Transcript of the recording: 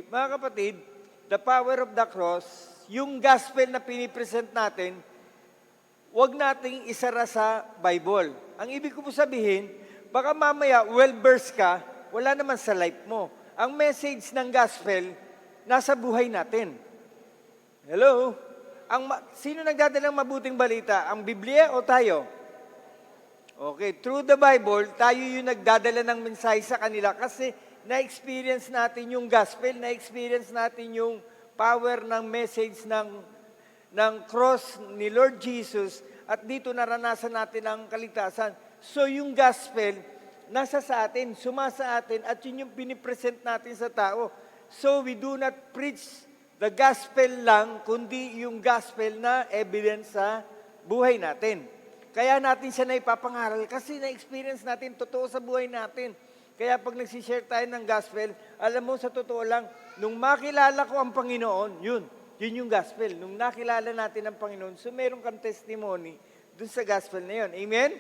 Mga kapatid, the power of the cross, yung gospel na pinipresent natin, huwag nating isara sa Bible. Ang ibig ko po sabihin, baka mamaya well-versed ka, wala naman sa life mo. Ang message ng gospel, nasa buhay natin. Hello? Sino nagdadala ng mabuting balita? Ang Biblia o tayo? Okay, through the Bible, tayo yung nagdadala ng mensahe sa kanila kasi na-experience natin yung gospel, na-experience natin yung power ng message ng cross ni Lord Jesus at dito naranasan natin ang kaligtasan. So yung gospel, nasa sa atin, sumasa atin at yun yung pinipresent natin sa tao. So we do not preach the gospel lang, kundi yung gospel na evidence sa buhay natin. Kaya natin siya na ipapangaral kasi na-experience natin, totoo sa buhay natin. Kaya pag nagsishare tayo ng gospel, alam mo sa totoo lang, nung makilala ko ang Panginoon, yun yung gospel. Nung nakilala natin ang Panginoon, so meron kang testimony dun sa gospel na yun. Amen?